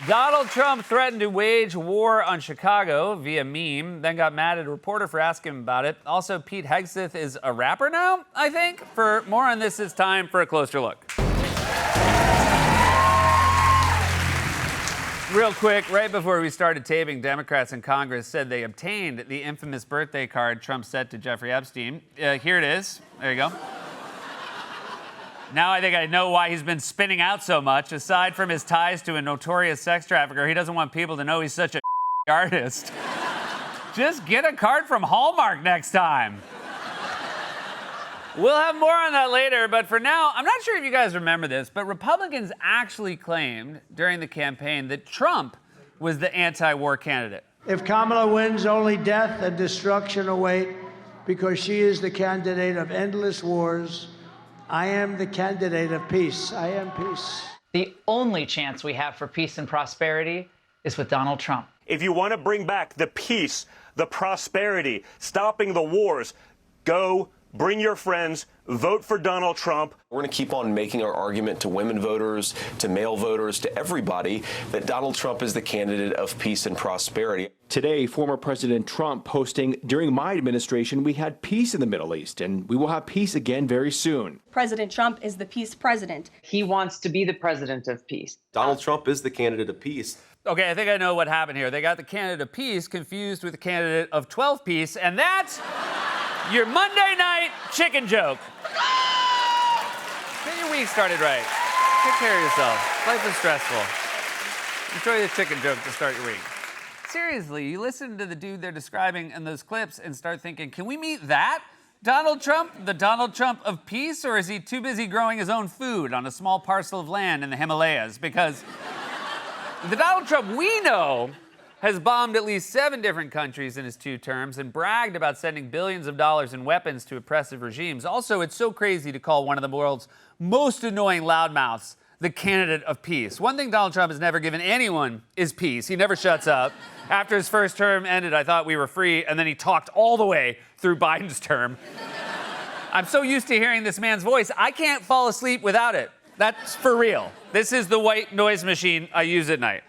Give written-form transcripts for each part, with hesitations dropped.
Donald Trump threatened to wage war on Chicago via meme, then got mad at a reporter for asking him about it. Also, Pete Hegseth is a rapper now, I think. For more on this, it's time for a closer look. Real quick, right before we started taping, Democrats in Congress said they obtained the infamous birthday card Trump sent to Jeffrey Epstein. Here it is. There you go. Now I think I know why he's been spinning out so much. Aside from his ties to a notorious sex trafficker, he doesn't want people to know he's such a artist. Just get a card from Hallmark next time. We'll have more on that later, but for now, I'm not sure if you guys remember this, but Republicans actually claimed during the campaign that Trump was the anti-war candidate. If Kamala wins, only death and destruction await because she is the candidate of endless wars. I am the candidate of peace. I am peace. The only chance we have for peace and prosperity is with Donald Trump. If you want to bring back the peace, the prosperity, stopping the wars, go bring your friends, vote for Donald Trump. We're going to keep on making our argument to women voters, to male voters, to everybody that Donald Trump is the candidate of peace and prosperity. Today, former President Trump posting, during my administration, we had peace in the Middle East, and we will have peace again very soon. President Trump is the peace president. He wants to be the president of peace. Donald Trump is the candidate of peace. Okay, I think I know what happened here. They got the candidate of peace confused with the candidate of 12 piece, and that's your Monday night chicken joke. Get your week started right. Take care of yourself. Life is stressful. Enjoy the chicken joke to start your week. Seriously, you listen to the dude they're describing in those clips and start thinking, can we meet that Donald Trump, the Donald Trump of peace, or is he too busy growing his own food on a small parcel of land in the Himalayas? Because the Donald Trump we know has bombed at least 7 different countries in his 2 terms and bragged about sending billions of dollars in weapons to oppressive regimes. Also, it's so crazy to call one of the world's most annoying loudmouths the candidate of peace. One thing Donald Trump has never given anyone is peace. He never shuts up. After his first term ended, I thought we were free, and then he talked all the way through Biden's term. I'm so used to hearing this man's voice, I can't fall asleep without it. That's for real. This is the white noise machine I use at night.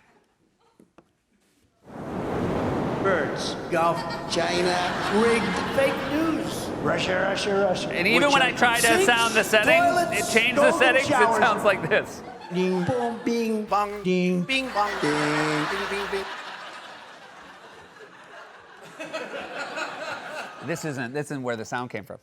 Birds, Gulf, China, rigged, fake news. Russia, Russia, Russia. And even when I try to sound the settings, it changed the settings, it sounds like this. Ding, boom, bing, bong, ding, bing, bong, ding, bing, bing, bing. This isn't where the sound came from.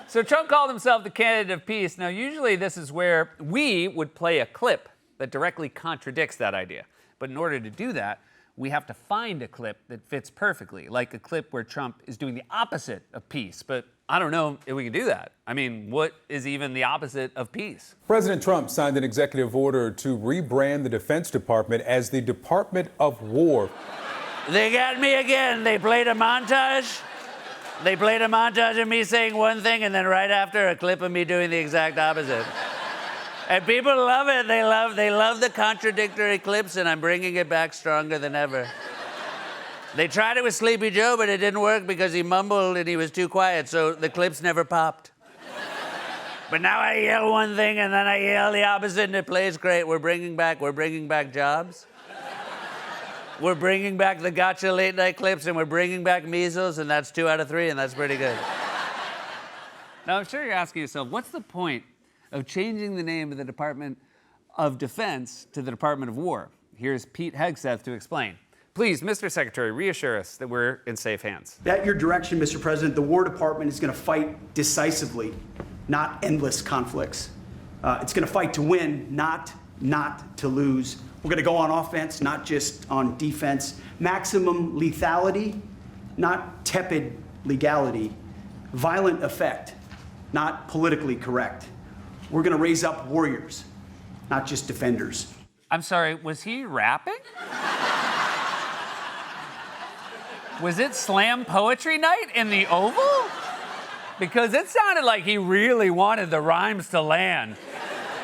So Trump called himself the candidate of peace. Now, usually this is where we would play a clip that directly contradicts that idea. But in order to do that, we have to find a clip that fits perfectly, like a clip where Trump is doing the opposite of peace. But I don't know if we can do that. I mean, what is even the opposite of peace? President Trump signed an executive order to rebrand the Defense Department as the Department of War. They got me again. They played a montage. They played a montage of me saying one thing, and then right after, a clip of me doing the exact opposite. And people love it. They love the contradictory clips, and I'm bringing it back stronger than ever. They tried it with Sleepy Joe, but it didn't work because he mumbled and he was too quiet, so the clips never popped. But now I yell one thing, and then I yell the opposite, and it plays great. We're bringing back jobs. We're bringing back the gotcha late night clips, and we're bringing back measles, and that's 2 out of 3, and that's pretty good. Now, I'm sure you're asking yourself, what's the point of changing the name of the Department of Defense to the Department of War? Here's Pete Hegseth to explain. Please, Mr. Secretary, reassure us that we're in safe hands. At your direction, Mr. President, the War Department is going to fight decisively, not endless conflicts. It's going to fight to win, not to lose. We're going to go on offense, not just on defense. Maximum lethality, not tepid legality. Violent effect, not politically correct. We're going to raise up warriors, not just defenders. I'm sorry, was he rapping? Was it slam poetry night in the Oval? Because it sounded like he really wanted the rhymes to land.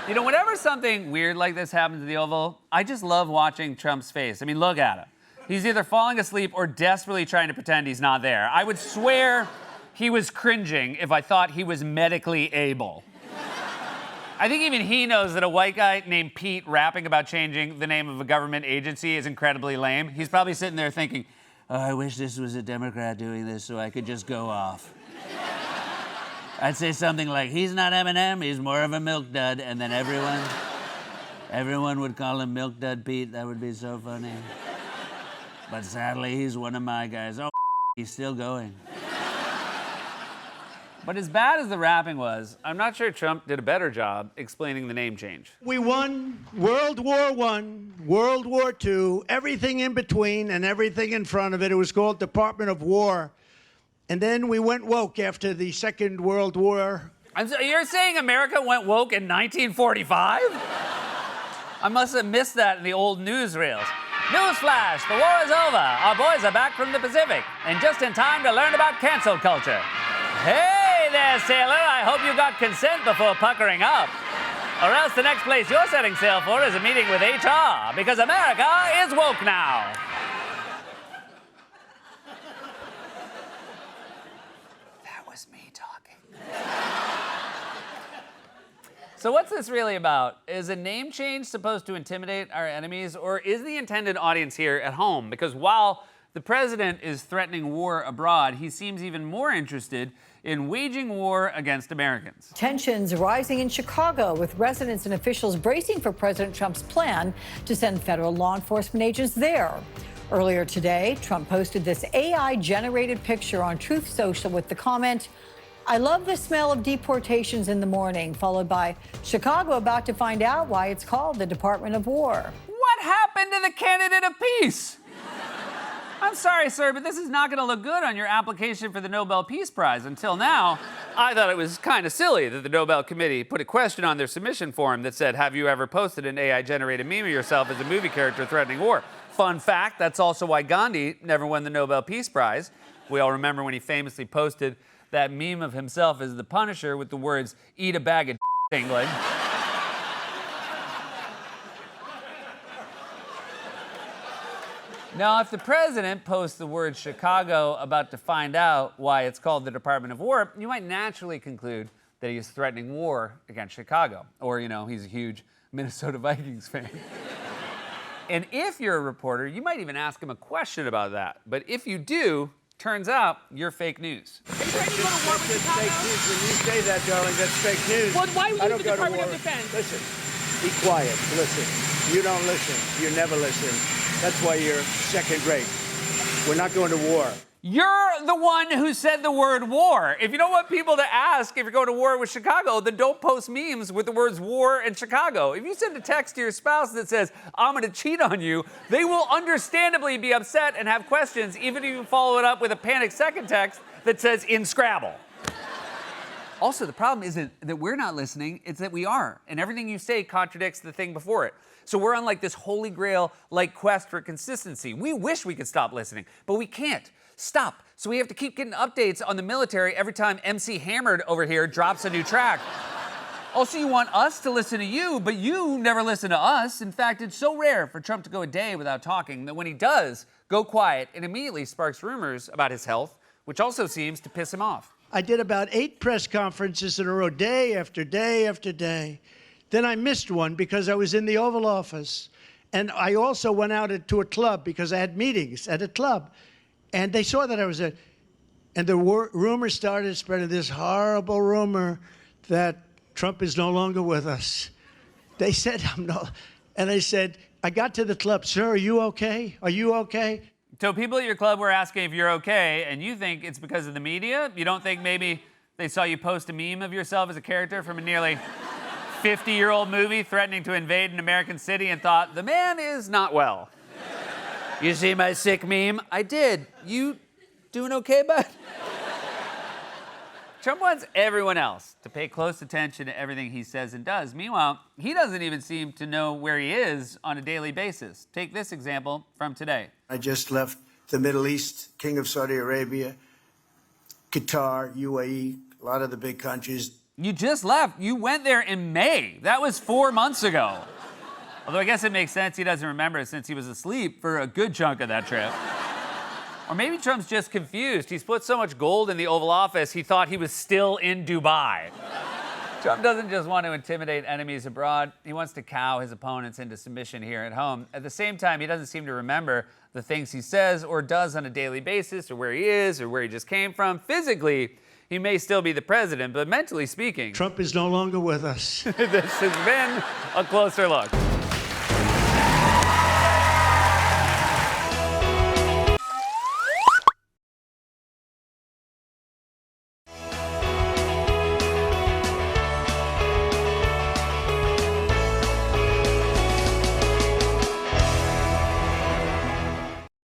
You know, whenever something weird like this happens at the Oval, I just love watching Trump's face. I mean, look at him. He's either falling asleep or desperately trying to pretend he's not there. I would swear he was cringing if I thought he was medically able. I think even he knows that a white guy named Pete rapping about changing the name of a government agency is incredibly lame. He's probably sitting there thinking, oh, I wish this was a Democrat doing this so I could just go off. I'd say something like, he's not Eminem, he's more of a milk dud, and then everyone would call him Milk Dud Pete. That would be so funny. But sadly, he's one of my guys. Oh, he's still going. But as bad as the rapping was, I'm not sure Trump did a better job explaining the name change. We won World War I, World War II, everything in between and everything in front of it. It was called Department of War. And then we went woke after the Second World War. You're saying America went woke in 1945? I must have missed that in the old newsreels. Newsflash, the war is over. Our boys are back from the Pacific, and just in time to learn about cancel culture. Hey there, sailor. I hope you got consent before puckering up. Or else the next place you're setting sail for is a meeting with HR, because America is woke now. That was me talking. So what's this really about? Is a name change supposed to intimidate our enemies, or is the intended audience here at home? Because while the president is threatening war abroad, he seems even more interested in waging war against Americans. Tensions rising in Chicago, with residents and officials bracing for President Trump's plan to send federal law enforcement agents there. Earlier today, Trump posted this AI-generated picture on Truth Social with the comment, I love the smell of deportations in the morning, followed by Chicago about to find out why it's called the Department of War. What happened to the candidate of peace? I'm sorry, sir, but this is not going to look good on your application for the Nobel Peace Prize. Until now, I thought it was kind of silly that the Nobel Committee put a question on their submission form that said, have you ever posted an AI-generated meme of yourself as a movie character threatening war? Fun fact, that's also why Gandhi never won the Nobel Peace Prize. We all remember when he famously posted that meme of himself as the Punisher with the words, eat a bag of England. Now, if the president posts the word Chicago about to find out why it's called the Department of War, you might naturally conclude that he is threatening war against Chicago. Or, he's a huge Minnesota Vikings fan. And if you're a reporter, you might even ask him a question about that. But if you do, turns out you're fake news. That's fake news. When you say that, darling, that's fake news. Well, why would I you don't the go to Department war. of Defense? Listen, be quiet. Listen. You don't listen. You never listen. That's why you're second rate. We're not going to war. You're the one who said the word war. If you don't want people to ask if you're going to war with Chicago, then don't post memes with the words war and Chicago. If you send a text to your spouse that says, I'm going to cheat on you, they will understandably be upset and have questions, even if you follow it up with a panicked second text that says, in Scrabble. Also, the problem isn't that we're not listening, it's that we are. And everything you say contradicts the thing before it. So we're on like this holy grail like quest for consistency. We wish we could stop listening, but we can't. Stop. So we have to keep getting updates on the military every time MC Hammered over here drops a new track. Also, you want us to listen to you, but you never listen to us. In fact, it's so rare for Trump to go a day without talking that when he does go quiet, it immediately sparks rumors about his health, which also seems to piss him off. I did about 8 press conferences in a row, day after day after day. Then I missed one because I was in the Oval Office. And I also went out to a club because I had meetings at a club. And they saw that I was there. And the rumor started spreading, this horrible rumor that Trump is no longer with us. They said, and I said, I got to the club, sir, are you okay? Are you okay? So people at your club were asking if you're okay, and you think it's because of the media? You don't think maybe they saw you post a meme of yourself as a character from a nearly 50-year-old movie threatening to invade an American city and thought, the man is not well? You see my sick meme? I did. You doing okay, bud? Trump wants everyone else to pay close attention to everything he says and does. Meanwhile, he doesn't even seem to know where he is on a daily basis. Take this example from today. I just left the Middle East, King of Saudi Arabia, Qatar, UAE, a lot of the big countries. You just left. You went there in May. That was 4 months ago. Although I guess it makes sense he doesn't remember since he was asleep for a good chunk of that trip. Or maybe Trump's just confused. He's put so much gold in the Oval Office, he thought he was still in Dubai. Trump doesn't just want to intimidate enemies abroad. He wants to cow his opponents into submission here at home. At the same time, he doesn't seem to remember the things he says or does on a daily basis, or where he is, or where he just came from. Physically, he may still be the president, but mentally speaking, Trump is no longer with us. this has been a closer look.